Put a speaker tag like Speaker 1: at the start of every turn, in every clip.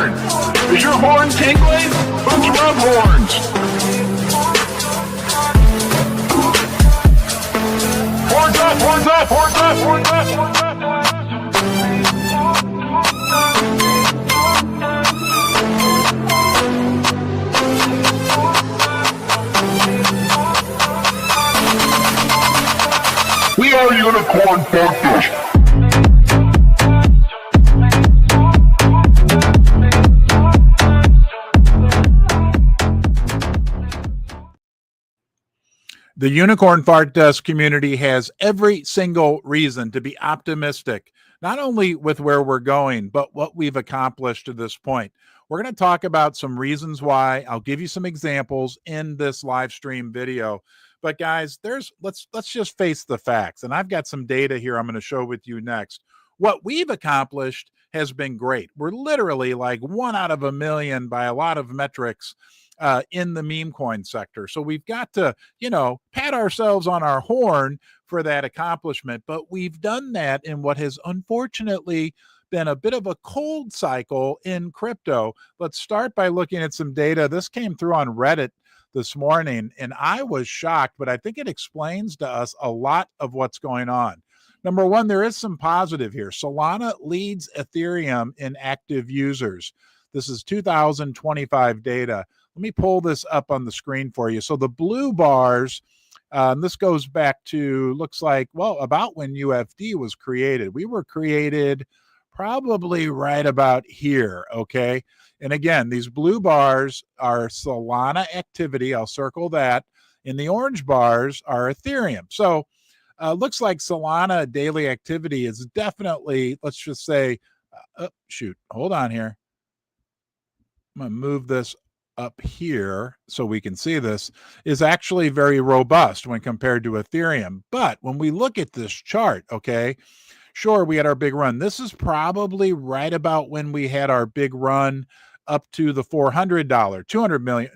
Speaker 1: horn. Is your horn tingling? Let's rub horns. Horns up, horns up, horns up, horns up, horns up. We are Unicorn Podcast.
Speaker 2: The Unicorn Fart Dust community has every single reason to be optimistic, not only with where we're going, but what we've accomplished to this point. We're going to talk about some reasons why. I'll give you some examples in this live stream video. But guys, let's just face the facts. And I've got some data here I'm going to show with you next. What we've accomplished has been great. We're literally like 1 out of a million by a lot of metrics in the meme coin sector. So we've got to, pat ourselves on our horn for that accomplishment. But we've done that in what has unfortunately been a bit of a cold cycle in crypto. Let's start by looking at some data. This came through on Reddit this morning, and I was shocked, but I think it explains to us a lot of what's going on. Number one, there is some positive here. Solana leads Ethereum in active users. This is 2025 data. Let me pull this up on the screen for you. So the blue bars, this goes back to, looks like, well, about when UFD was created. We were created probably right about here, okay? And again, these blue bars are Solana activity. I'll circle that. And the orange bars are Ethereum. So looks like Solana daily activity is definitely, let's just say, hold on here. I'm going to move this up here so we can see this, is actually very robust when compared to Ethereum. But when we look at this chart, okay, sure, we had our big run. This is probably right about when we had our big run up to the $400, $200 million,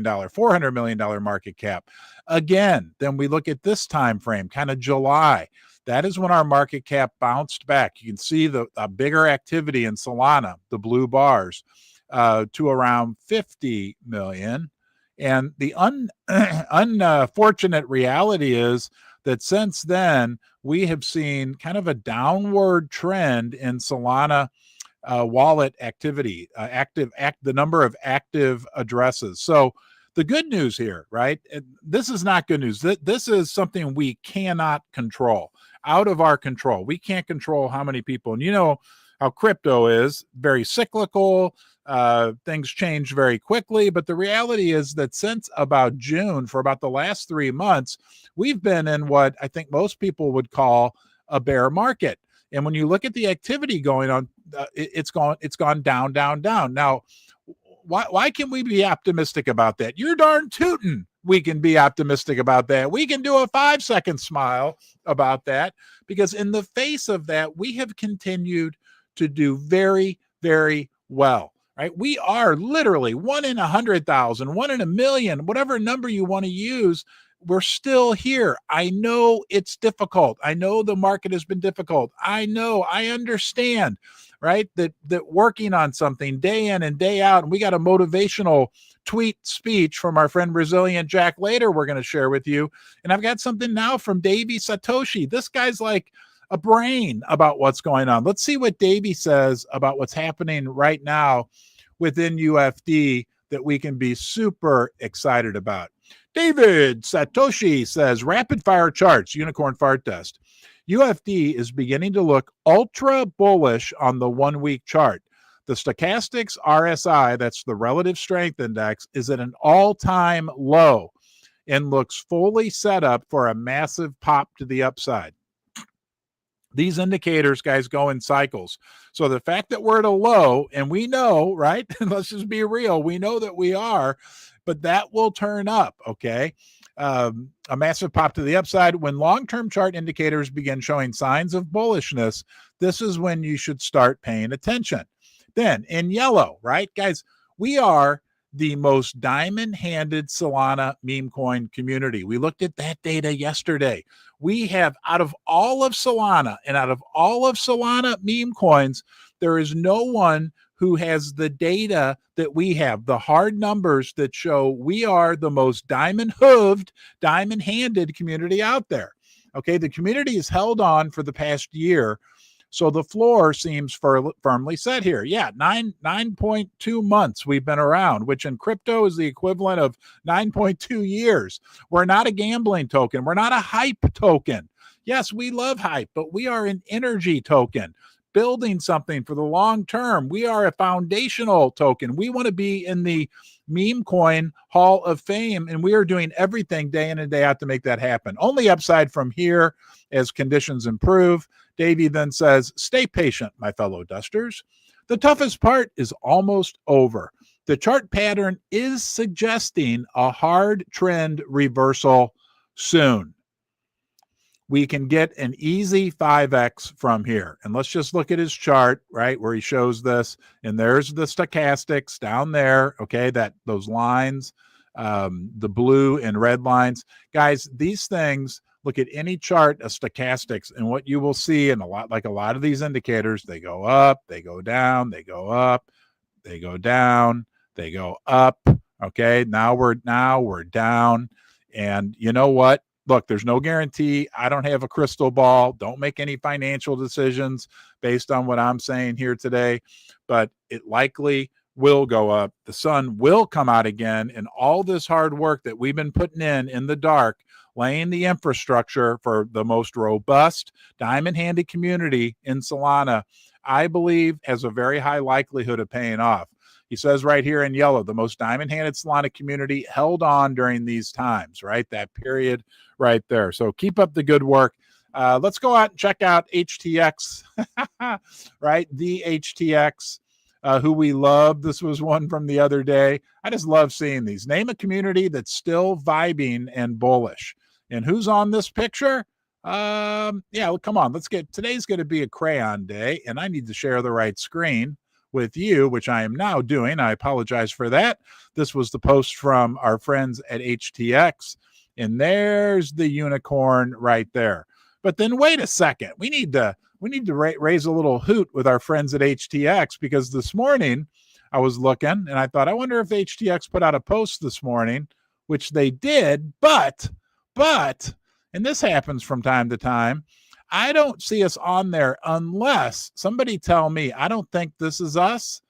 Speaker 2: $400 million market cap. Again, then we look at this time frame, kind of July. That is when our market cap bounced back. You can see the bigger activity in Solana, the blue bars, to around 50 million. And the unfortunate reality is that since then, we have seen kind of a downward trend in Solana wallet activity, the number of active addresses. So the good news here, right? This is not good news. This is something we cannot control, out of our control. We can't control how many people, and you know how crypto is, very cyclical. Things change very quickly, but the reality is that since about June, for about the last 3 months, we've been in what I think most people would call a bear market. And when you look at the activity going on, it's gone down, down, down. Now, why can we be optimistic about that? You're darn tootin'. We can be optimistic about that. We can do a 5-second smile about that, because in the face of that, we have continued to do very, very well. Right? We are literally 1 in 100,000, 1 in a million, whatever number you want to use. We're still here. I know it's difficult. I know the market has been difficult. I understand, right? That working on something day in and day out, and we got a motivational tweet speech from our friend Brazilian Jack later we're going to share with you. And I've got something now from Davey Satoshi. This guy's like a brain about what's going on. Let's see what Davey says about what's happening right now within UFD that we can be super excited about. David Satoshi says, rapid fire charts, Unicorn Fart Dust. UFD is beginning to look ultra bullish on the 1-week chart. The stochastics RSI, that's the relative strength index, is at an all-time low and looks fully set up for a massive pop to the upside. These indicators, guys, go in cycles. So the fact that we're at a low, and we know, right? Let's just be real. We know that we are, but that will turn up, okay? A massive pop to the upside. When long-term chart indicators begin showing signs of bullishness, this is when you should start paying attention. Then in yellow, right? Guys, we are the most diamond-handed Solana meme coin community. We looked at that data yesterday. We have, out of all of Solana and out of all of Solana meme coins, there is no one who has the data that we have, the hard numbers that show we are the most diamond-hooved, diamond-handed community out there. Okay, the community has held on for the past year, so the floor seems firmly set here. Yeah, 9.2 months we've been around, which in crypto is the equivalent of 9.2 years. We're not a gambling token. We're not a hype token. Yes, we love hype, but we are an energy token, building something for the long term. We are a foundational token. We want to be in the meme coin hall of fame, and we are doing everything day in and day out to make that happen. Only upside from here as conditions improve. Davey then says, stay patient, my fellow dusters. The toughest part is almost over. The chart pattern is suggesting a hard trend reversal soon. We can get an easy 5x from here. And let's just look at his chart, right, where he shows this. And there's the stochastics down there, okay, those lines, the blue and red lines. Guys, these things, look at any chart of stochastics, and what you will see, and a lot of these indicators, they go up, they go down, they go up, they go down, they go up. Okay, now we're down. And you know what? Look, there's no guarantee. I don't have a crystal ball. Don't make any financial decisions based on what I'm saying here today, but it likely will go up. The sun will come out again, and all this hard work that we've been putting in the dark, laying the infrastructure for the most robust diamond-handed community in Solana, I believe has a very high likelihood of paying off. He says right here in yellow, the most diamond-handed Solana community held on during these times, right? That period right there. So keep up the good work. Let's go out and check out HTX, right? The HTX, who we love. This was one from the other day. I just love seeing these. Name a community that's still vibing and bullish. And who's on this picture? Yeah, come on. Today's going to be a crayon day, and I need to share the right screen with you, which I am now doing. I apologize for that. This was the post from our friends at HTX, and there's the unicorn right there. But then wait a second. We need to raise a little hoot with our friends at HTX, because this morning I was looking and I thought, I wonder if HTX put out a post this morning, which they did, but, and this happens from time to time, I don't see us on there unless somebody tell me, I don't think this is us.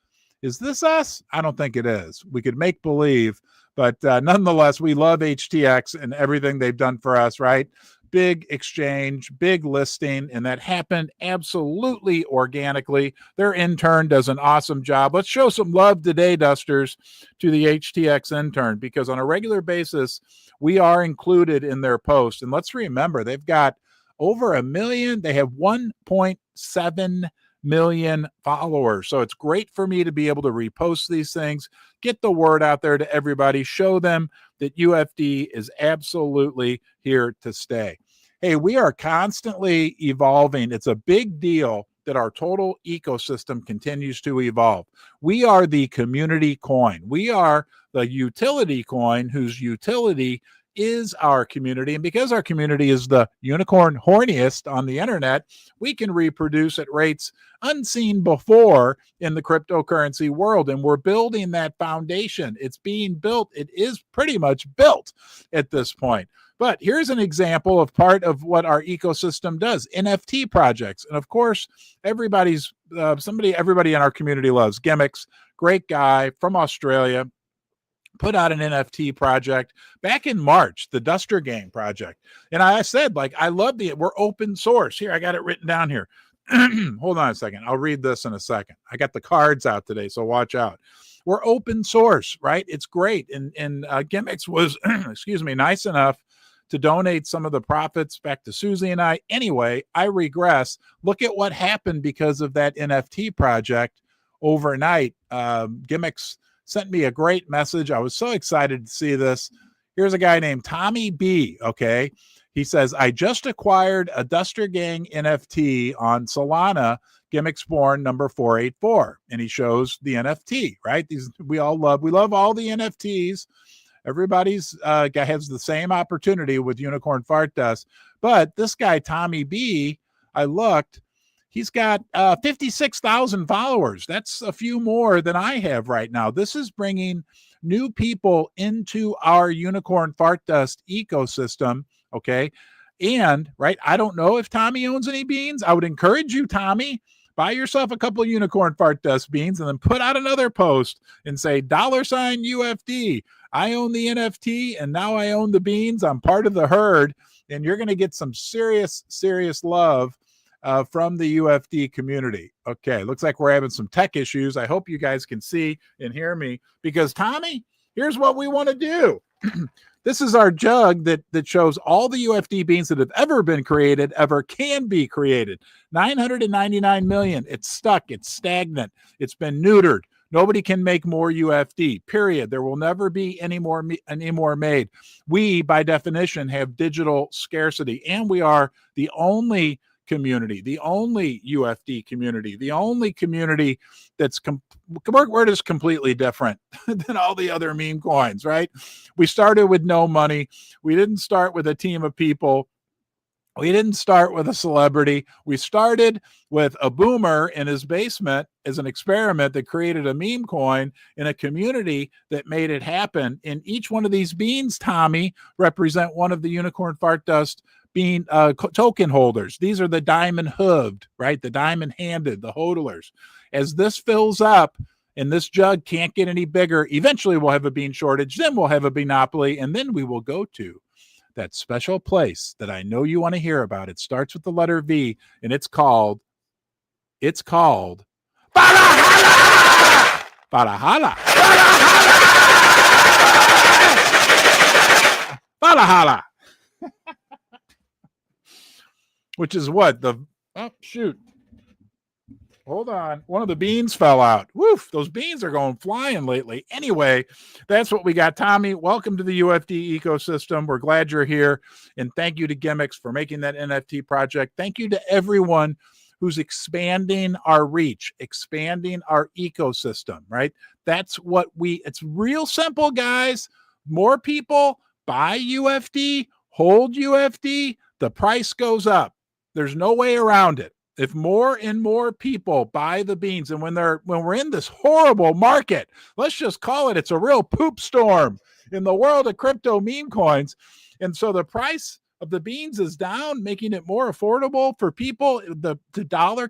Speaker 2: Is this us? I don't think it is. We could make believe, but nonetheless, we love HTX and everything they've done for us, right? Big exchange, big listing, and that happened absolutely organically. Their intern does an awesome job. Let's show some love today, Dusters, to the HTX intern, because on a regular basis, we are included in their post. And let's remember, they've got over 1 million. They have 1.7 million followers. So it's great for me to be able to repost these things, get the word out there to everybody, show them that UFD is absolutely here to stay. Hey, we are constantly evolving. It's a big deal that our total ecosystem continues to evolve. We are the community coin. We are the utility coin whose utility is our community. And because our community is the unicorn horniest on the internet, we can reproduce at rates unseen before in the cryptocurrency world. And we're building that foundation. It's being built. It is pretty much built at this point. But here's an example of part of what our ecosystem does: NFT projects. And of course, everybody in our community loves Gimmicks. Great guy from Australia. Put out an NFT project back in March, the Duster Gang project. And I said, I love we're open source. Here, I got it written down here. Hold on a second. I'll read this in a second. I got the cards out today, so watch out. We're open source, right? It's great. And Gimmicks was, nice enough to donate some of the profits back to Susie and I. Anyway, I regress. Look at what happened because of that NFT project overnight. Gimmicks sent me a great message. I was so excited to see this. Here's a guy named Tommy B. Okay. He says, I just acquired a Duster Gang NFT on Solana, Gimmicks Born number 484. And he shows the NFT, right? We love all the NFTs. Everybody's has the same opportunity with Unicorn Fart Dust. But this guy, Tommy B, I looked, He's got 56,000 followers. That's a few more than I have right now. This is bringing new people into our unicorn fart dust ecosystem. Okay. And right, I don't know if Tommy owns any beans. I would encourage you, Tommy, buy yourself a couple of unicorn fart dust beans and then put out another post and say $UFD. I own the NFT and now I own the beans. I'm part of the herd, and you're going to get some serious love from the UFD community. Okay, looks like we're having some tech issues. I hope you guys can see and hear me, because Tommy, here's what we want to do. This is our jug that shows all the UFD beans that have ever been created, ever can be created. 999 million. It's stuck. It's stagnant. It's been neutered. Nobody can make more UFD, period. There will never be any more made. We, by definition, have digital scarcity, and we are the only community, the only UFD community, the only community that's we're just completely different than all the other meme coins, right? We started with no money. We didn't start with a team of people. We didn't start with a celebrity. We started with a boomer in his basement as an experiment that created a meme coin in a community that made it happen. And each one of these beans, Tommy, represent one of the unicorn fart dust bean token holders. These are the diamond hooved, right? The diamond handed, the hodlers. As this fills up and this jug can't get any bigger, eventually we'll have a bean shortage, then we'll have a beanopoly, and then we will go to that special place that I know you want to hear about. It starts with the letter V, and it's called Valhalla. Valhalla. Valhalla. Which is what? Hold on. One of the beans fell out. Woof. Those beans are going flying lately. Anyway, that's what we got. Tommy, welcome to the UFD ecosystem. We're glad you're here. And thank you to Gimmicks for making that NFT project. Thank you to everyone who's expanding our reach, expanding our ecosystem, right? That's what it's real simple, guys. More people buy UFD, hold UFD, the price goes up. There's no way around it. If more and more people buy the beans, and when we're in this horrible market, let's just call it, it's a real poop storm in the world of crypto meme coins. And so the price of the beans is down, making it more affordable for people. The dollar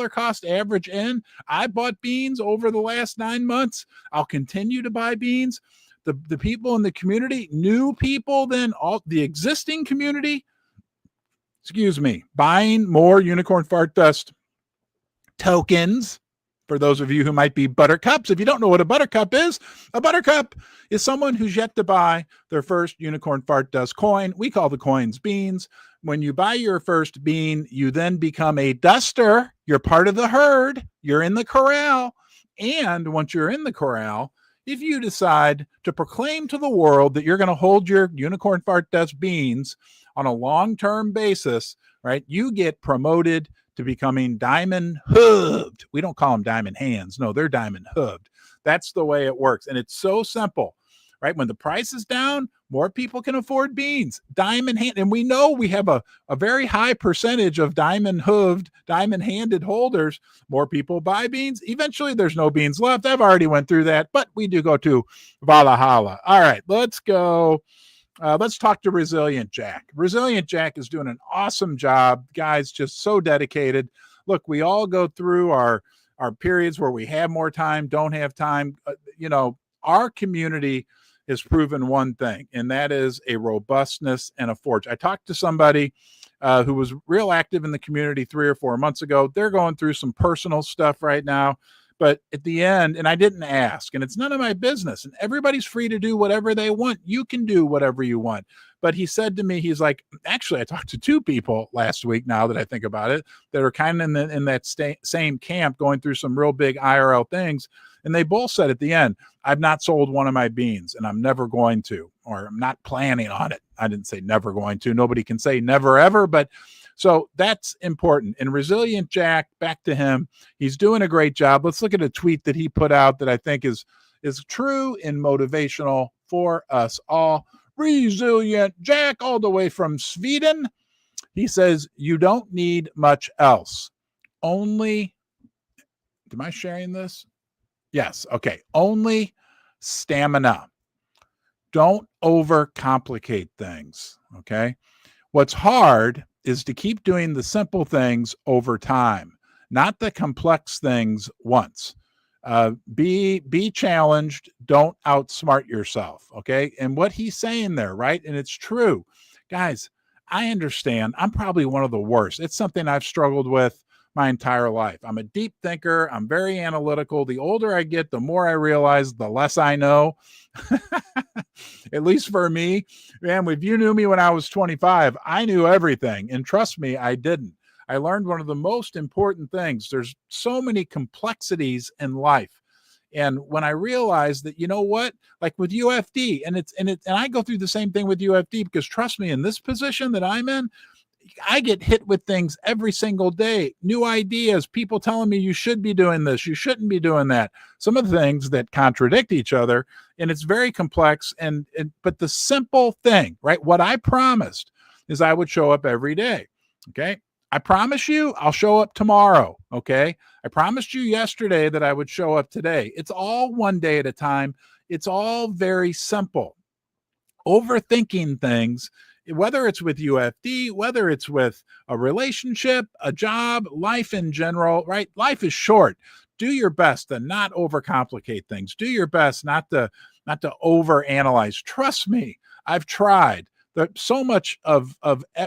Speaker 2: cost average in. I bought beans over the last 9 months. I'll continue to buy beans. The people in the community, new people than all the existing community, buying more unicorn fart dust tokens. For those of you who might be buttercups, if you don't know what a buttercup is someone who's yet to buy their first unicorn fart dust coin. We call the coins beans. When you buy your first bean, you then become a duster. You're part of the herd. You're in the corral. And once you're in the corral, if you decide to proclaim to the world that you're going to hold your unicorn fart dust beans on a long-term basis, right, you get promoted to becoming diamond hooved. We don't call them diamond hands. No, they're diamond hooved. That's the way it works. And it's so simple, right? When the price is down, more people can afford beans. Diamond hand. And we know we have a very high percentage of diamond hooved, diamond handed holders. More people buy beans. Eventually there's no beans left. I've already went through that, but we do go to Valhalla. All right, let's go. Let's talk to Resilient Jack. Resilient Jack is doing an awesome job. Guys, just so dedicated. Look, we all go through our periods where we have more time, don't have time. Our community has proven one thing, and that is a robustness and a forge. I talked to somebody who was real active in the community 3 or 4 months ago. They're going through some personal stuff right now. But at the end, and I didn't ask, and it's none of my business, and everybody's free to do whatever they want. You can do whatever you want. But he said to me, he's like, actually, I talked to 2 people last week, now that I think about it, that are kind of in that same camp, going through some real big IRL things. And they both said at the end, I've not sold one of my beans, and I'm never going to, or I'm not planning on it. I didn't say never going to. Nobody can say never ever, but so that's important. And Resilient Jack, back to him. He's doing a great job. Let's look at a tweet that he put out that I think is true and motivational for us all. Resilient Jack, all the way from Sweden. He says, you don't need much else. only, am I sharing this? Yes. Okay. Only stamina. Don't overcomplicate things. Okay. What's hard is to keep doing the simple things over time, not the complex things once. Be challenged. Don't outsmart yourself. Okay. And what he's saying there, right? And it's true. Guys, I understand. I'm probably one of the worst. It's something I've struggled with my entire life. I'm a deep thinker. I'm very analytical. The older I get, the more I realize the less I know. At least for me, man, if you knew me when I was 25, I knew everything. And trust me, I didn't. I learned one of the most important things. There's so many complexities in life. And when I realized that, you know what, like with UFD, and I go through the same thing with UFD, because trust me, in this position that I'm in, I get hit with things every single day, new ideas, people telling me you should be doing this, you shouldn't be doing that. Some of the things that contradict each other, and it's very complex. But the simple thing, right? What I promised is I would show up every day. Okay. I promise you I'll show up tomorrow. Okay. I promised you yesterday that I would show up today. It's all one day at a time. It's all very simple. Overthinking things, whether it's with UFD, whether it's with a relationship, a job, life in general, right? Life is short. Do your best to not overcomplicate things. Do your best not to overanalyze. Trust me, I've tried. There's so much of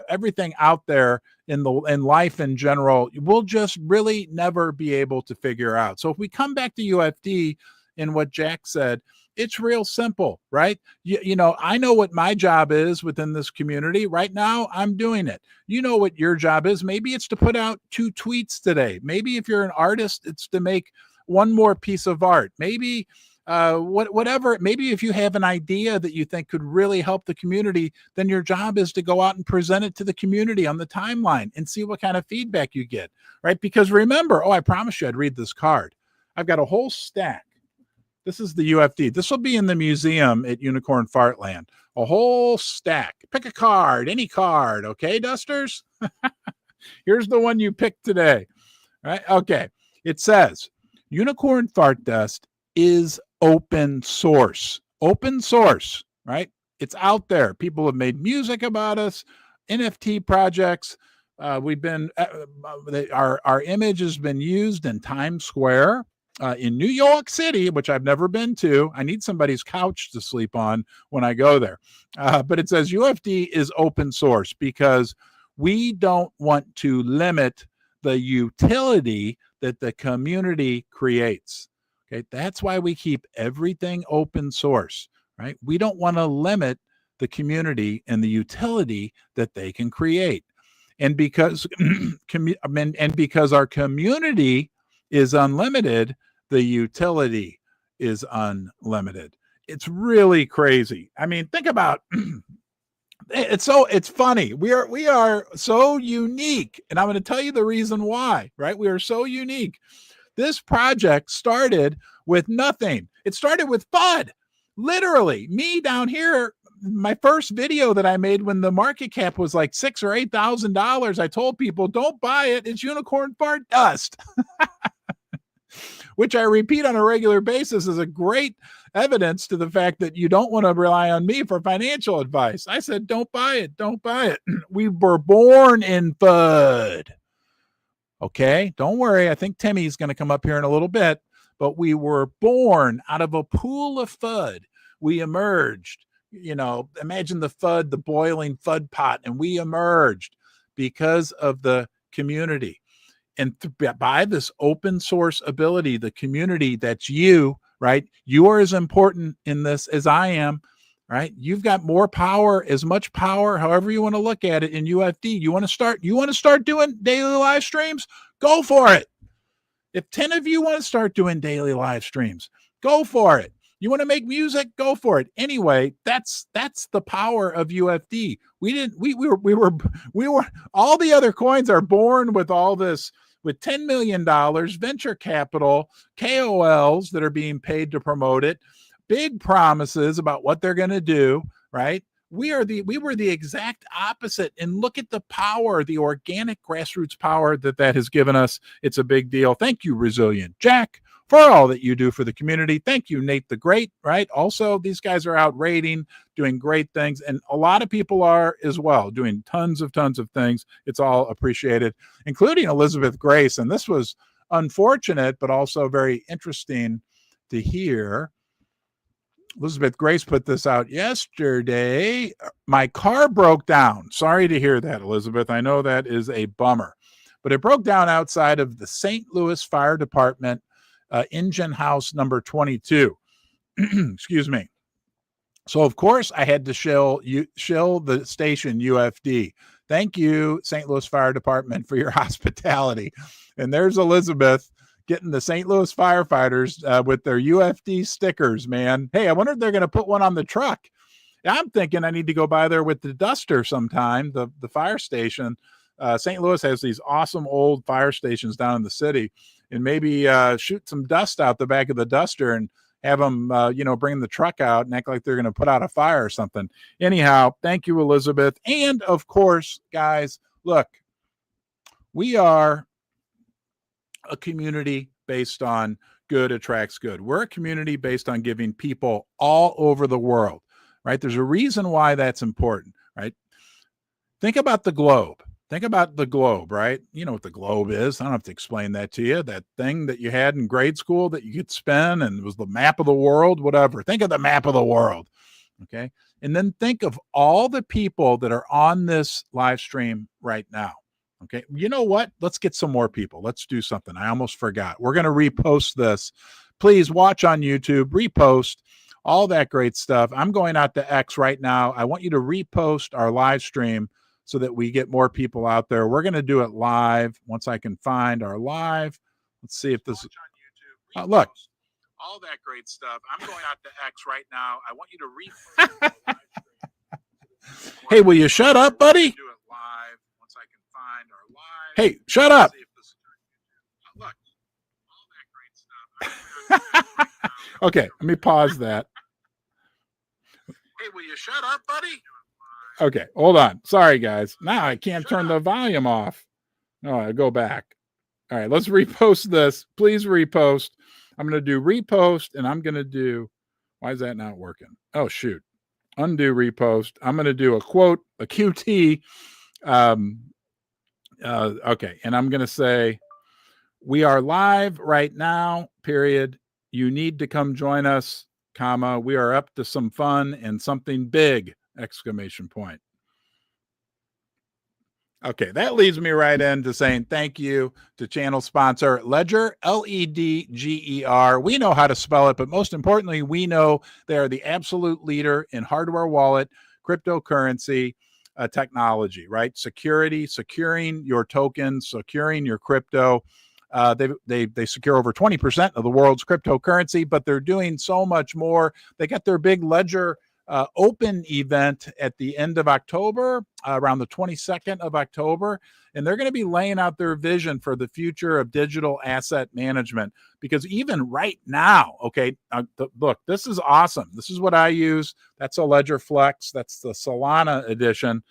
Speaker 2: everything out there in life in general, we'll just really never be able to figure out. So if we come back to UFD and what Jack said, it's real simple, right? You know, I know what my job is within this community. Right now, I'm doing it. You know what your job is. Maybe it's to put out 2 tweets today. Maybe if you're an artist, it's to make one more piece of art. Maybe whatever. Maybe if you have an idea that you think could really help the community, then your job is to go out and present it to the community on the timeline and see what kind of feedback you get, right? Because remember, I promised you I'd read this card. I've got a whole stack. This is the UFD. This will be in the museum at Unicorn Fartland. A whole stack. Pick a card, any card. Okay, Dusters? Here's the one you picked today. All right. Okay. It says Unicorn Fart Dust is open source. Open source, right? It's out there. People have made music about us, NFT projects. We've been, our image has been used in Times Square. In New York City, which I've never been to. I need somebody's couch to sleep on when I go there. But it says UFD is open source because we don't want to limit the utility that the community creates. Okay, that's why we keep everything open source, right? We don't want to limit the community and the utility that they can create. And because because our community is unlimited, the utility is unlimited. It's really crazy. I mean, think about it's funny. We are so unique, and I'm going to tell you the reason why, right? We are so unique. This project started with nothing. It started with FUD. Literally, me down here, my first video that I made when the market cap was like $6,000 or $8,000, I told people, don't buy it. It's unicorn fart dust. Which I repeat on a regular basis is a great evidence to the fact that you don't want to rely on me for financial advice. I said, don't buy it. Don't buy it. We were born in FUD. Okay, don't worry. I think Timmy's going to come up here in a little bit, but we were born out of a pool of FUD. We emerged, imagine the FUD, the boiling FUD pot, and we emerged because of the community. And by this open source ability, the community, that's you, right? You are as important in this as I am, right? You've got more power, as much power, however you want to look at it in UFD. You want to start doing daily live streams? Go for it. If 10 of you want to start doing daily live streams, go for it. You want to make music? Go for it. Anyway, that's the power of UFD. We were all the other coins are born with all this, with $10 million venture capital, KOLs that are being paid to promote it, big promises about what they're going to do, right? we were the exact opposite. And look at the power, the organic grassroots power that has given us. It's a big deal. Thank you, Resilient Jack, for all that you do for the community. Thank you, Nate the Great, right? Also, these guys are out raiding, doing great things. And a lot of people are as well, doing tons of things. It's all appreciated, including Elizabeth Grace. And this was unfortunate, but also very interesting to hear. Elizabeth Grace put this out yesterday. My car broke down. Sorry to hear that, Elizabeth. I know that is a bummer, but it broke down outside of the St. Louis Fire Department, engine house number 22. Excuse me. So, of course, I had to shill the station UFD. Thank you, St. Louis Fire Department, for your hospitality. And there's Elizabeth getting the St. Louis firefighters with their UFD stickers, man. Hey, I wonder if they're going to put one on the truck. I'm thinking I need to go by there with the duster sometime, the fire station. St. Louis has these awesome old fire stations down in the city, and maybe shoot some dust out the back of the duster and have them, bring the truck out and act like they're going to put out a fire or something. Anyhow, thank you, Elizabeth. And, of course, guys, look, we are a community based on good attracts good. We're a community based on giving people all over the world, right? There's a reason why that's important, right? Think about the globe. Think about the globe, right? You know what the globe is. I don't have to explain that to you. That thing that you had in grade school that you could spin and it was the map of the world, whatever. Think of the map of the world, okay? And then think of all the people that are on this live stream right now. Okay, you know what? Let's get some more people. Let's do something. I almost forgot. We're going to repost this. Please watch on YouTube, repost, all that great stuff. I'm going out to X right now. I want you to repost our live stream so that we get more people out there. We're going to do it live once I can find our live. Let's see if this is on YouTube. Look, all that great stuff. I'm going out to X right now. I want you to repost our live stream. Hey, will you shut up, buddy? Do it live. Hey, shut up. Look, all that great stuff. Okay, let me pause that. Hey, will you shut up, buddy? Okay, hold on. Sorry, guys. Now I can't turn the volume off. No, I go back. All right, let's repost this. Please repost. I'm going to do repost, and I'm going to do, why is that not working? Oh, shoot. Undo repost. I'm going to do a quote, a QT. Okay, and I'm going to say, we are live right now, period. You need to come join us, comma. We are up to some fun and something big, exclamation point. Okay, that leads me right into saying thank you to channel sponsor Ledger, Ledger. We know how to spell it, but most importantly, we know they are the absolute leader in hardware wallet, cryptocurrency, technology, right? Security, securing your tokens, securing your crypto. They secure over 20% of the world's cryptocurrency, but they're doing so much more. They got their big Ledger open event at the end of October, around the 22nd of October, and they're going to be laying out their vision for the future of digital asset management. Because even right now, okay, look, this is awesome. This is what I use. That's a Ledger Flex. That's the Solana edition.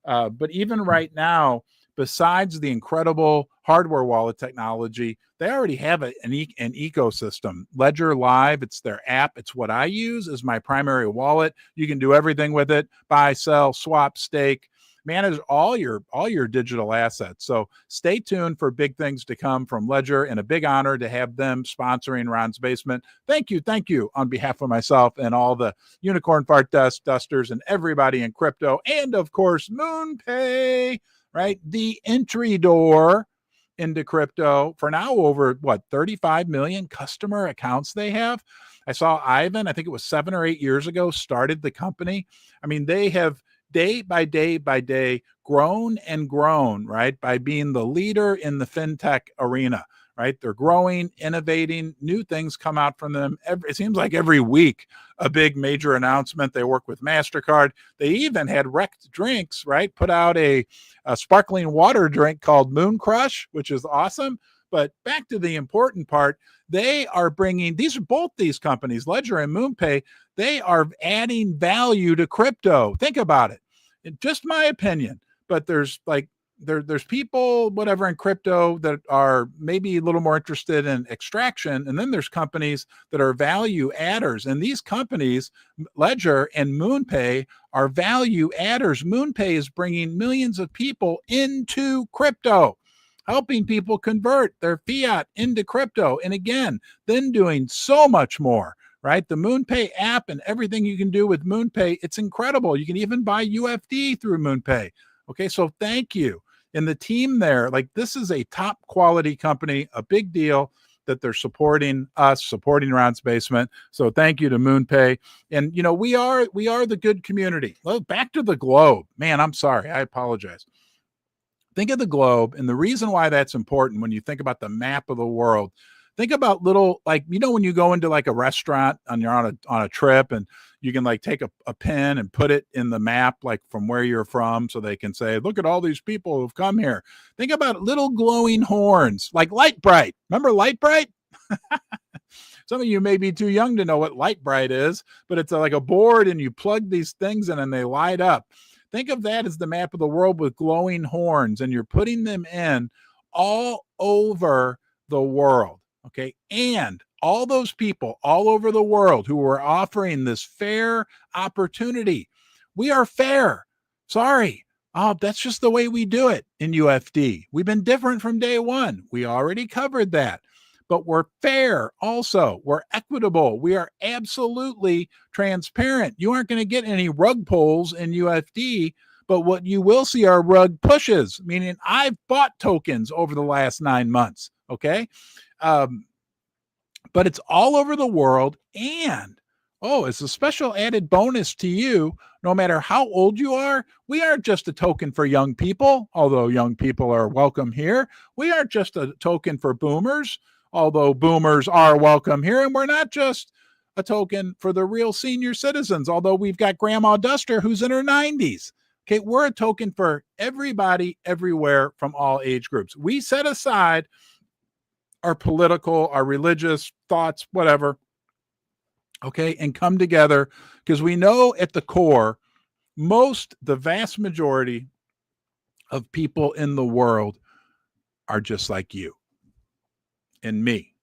Speaker 2: But even right now, besides the incredible hardware wallet technology, they already have an ecosystem. Ledger Live, it's their app. It's what I use as my primary wallet. You can do everything with it: buy, sell, swap, stake, manage all your digital assets. So stay tuned for big things to come from Ledger, and a big honor to have them sponsoring Ron's Basement. Thank you on behalf of myself and all the Unicorn Fart Dusters and everybody in crypto, and of course MoonPay, right? The entry door into crypto. For now, over 35 million customer accounts they have. I saw Ivan, I think it was 7 or 8 years ago, started the company. I mean, they have day by day grown and grown, right? By being the leader in the fintech arena, right? They're growing, innovating, new things come out from them. It seems like every week, a big major announcement. They work with MasterCard. They even had Rect Drinks, right? Put out a sparkling water drink called Moon Crush, which is awesome. But back to the important part, they are bringing, these are both these companies, Ledger and MoonPay, they are adding value to crypto. Think about it. Just my opinion, but there's like, there's people, whatever, in crypto that are maybe a little more interested in extraction. And then there's companies that are value adders. And these companies, Ledger and MoonPay, are value adders. MoonPay is bringing millions of people into crypto, helping people convert their fiat into crypto. And again, then doing so much more, right? The MoonPay app and everything you can do with MoonPay, it's incredible. You can even buy UFD through MoonPay. Okay, so thank you. And the team there, like, this is a top quality company, a big deal that they're supporting us, supporting Ron's Basement. So thank you to MoonPay. And, you know, we are the good community. Well, back to the globe. Man, I'm sorry. I apologize. Think of the globe. And the reason why that's important when you think about the map of the world, think about little, like, you know, when you go into like a restaurant and you're on a trip and you can like take a pen and put it in the map, like from where you're from, so they can say, look at all these people who've come here. Think about little glowing horns, like Light Bright. Remember Light Bright? Some of you may be too young to know what Light Bright is, but it's like a board and you plug these things in and they light up. Think of that as the map of the world with glowing horns, and you're putting them in all over the world. Okay. And all those people all over the world who are offering this fair opportunity, we are fair. Sorry. Oh, that's just the way we do it in UFD. We've been different from day one. We already covered that. But we're fair also. We're equitable. We are absolutely transparent. You aren't going to get any rug pulls in UFD, but what you will see are rug pushes, meaning I've bought tokens over the last 9 months. Okay. But it's all over the world. And, oh, it's a special added bonus to you. No matter how old you are, we aren't just a token for young people, although young people are welcome here. We aren't just a token for boomers, although boomers are welcome here. And we're not just a token for the real senior citizens, although we've got Grandma Duster who's in her 90s. Okay, we're a token for everybody, everywhere, from all age groups. We set aside our political, our religious thoughts, whatever, okay, and come together, because we know at the core, the vast majority of people in the world are just like you and me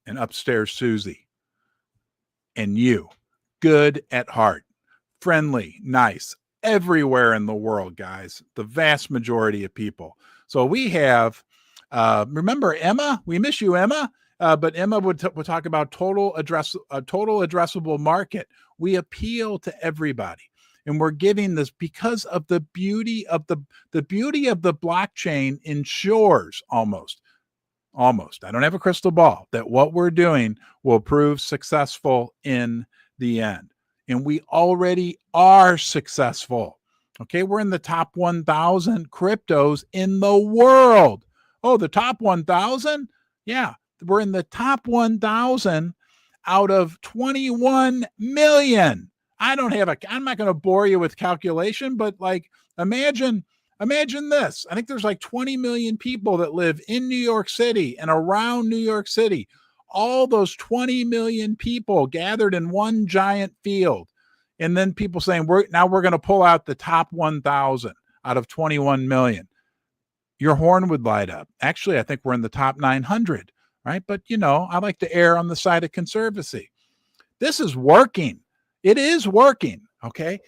Speaker 2: and upstairs Susie and you, good at heart, friendly, nice, everywhere in the world, guys, the vast majority of people. So we have, remember Emma? We miss you, Emma. But Emma would talk about total addressable market. We appeal to everybody, and we're giving this because of the beauty of the beauty of the blockchain ensures almost. I don't have a crystal ball that what we're doing will prove successful in the end, and we already are successful. Okay, we're in the top 1,000 cryptos in the world. Oh, the top 1,000? Yeah, we're in the top 1,000 out of 21 million. I'm not going to bore you with calculation, but like, imagine this. I think there's like 20 million people that live in New York City and around New York City. All those 20 million people gathered in one giant field. And then people saying, we're going to pull out the top 1,000 out of 21 million. Your horn would light up. Actually, I think we're in the top 900, right? But, you know, I like to err on the side of conservacy. This is working. It is working, okay?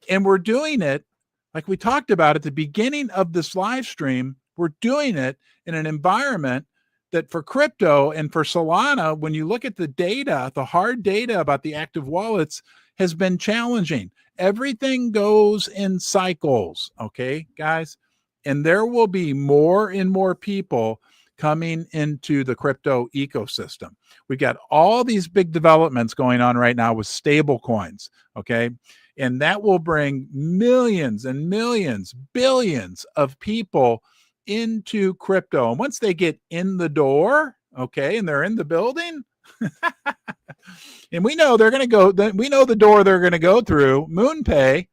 Speaker 2: And we're doing it, like we talked about at the beginning of this live stream, we're doing it in an environment that for crypto and for Solana, when you look at the data, the hard data about the active wallets has been challenging. Everything goes in cycles, okay, guys? And there will be more and more people coming into the crypto ecosystem. We've got all these big developments going on right now with stable coins, okay? And that will bring millions and millions, billions of people into crypto. And once they get in the door, okay, and they're in the building, and we know they're going to go, we know the door they're going to go through, MoonPay.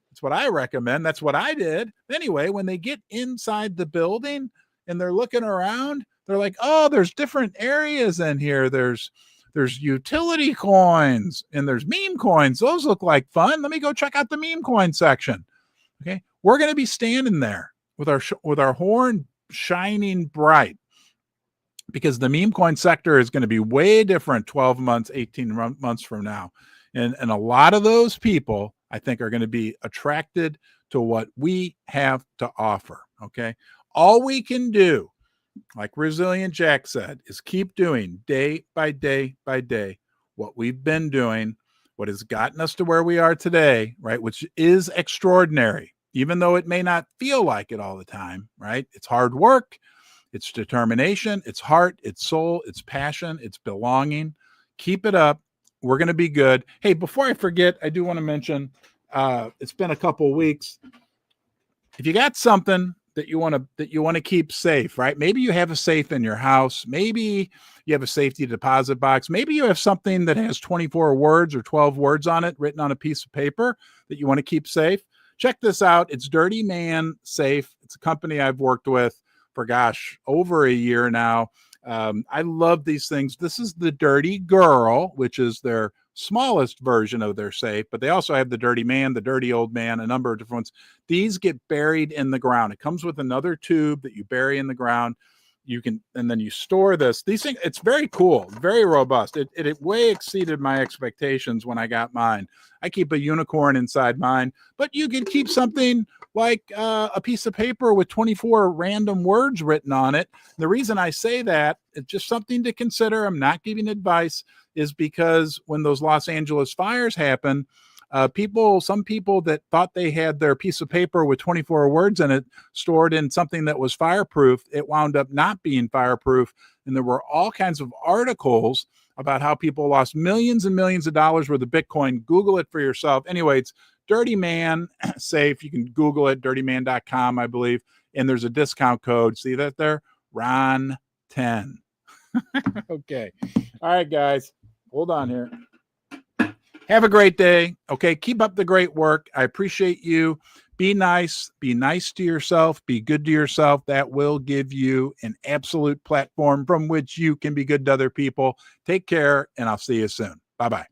Speaker 2: That's what I recommend. That's what I did. Anyway, when they get inside the building and they're looking around, They're like, oh, there's different areas in here. There's utility coins and there's meme coins. Those look like fun. Let me go check out the meme coin section. Okay, we're going to be standing there with our horn shining bright, because the meme coin sector is going to be way different 12 months, 18 months from now. And a lot of those people, I think, are going to be attracted to what we have to offer. Okay. All we can do, like Resilient Jack said, is keep doing day by day by day what we've been doing, what has gotten us to where we are today, right? Which is extraordinary, even though it may not feel like it all the time, right? It's hard work. It's determination, it's heart, it's soul, it's passion, it's belonging. Keep it up. We're going to be good. Hey, before I forget, I do want to mention, it's been a couple of weeks. If you got something that you want to keep safe, right? Maybe you have a safe in your house. Maybe you have a safety deposit box. Maybe you have something that has 24 words or 12 words on it written on a piece of paper that you want to keep safe. Check this out. It's Dirty Man Safe. It's a company I've worked with for, over a year now. I love these things. This is the Dirty Girl, which is their smallest version of their safe, but they also have the Dirty Man, the Dirty Old Man, a number of different ones. These get buried in the ground. It comes with another tube that you bury in the ground. And then you store this. These things, it's very cool, very robust. It way exceeded my expectations when I got mine. I keep a unicorn inside mine, but you can keep something like a piece of paper with 24 random words written on it. The reason I say that, it's just something to consider. I'm not giving advice, is because when those Los Angeles fires happened, some people that thought they had their piece of paper with 24 words in it stored in something that was fireproof, it wound up not being fireproof. And there were all kinds of articles about how people lost millions and millions of dollars worth of Bitcoin. Google it for yourself. Anyway, it's Dirty Man Safe. You can Google it, dirtyman.com, I believe. And there's a discount code. See that there? Ron10. Okay. All right, guys. Hold on here. Have a great day. Okay. Keep up the great work. I appreciate you. Be nice. Be nice to yourself. Be good to yourself. That will give you an absolute platform from which you can be good to other people. Take care, and I'll see you soon. Bye-bye.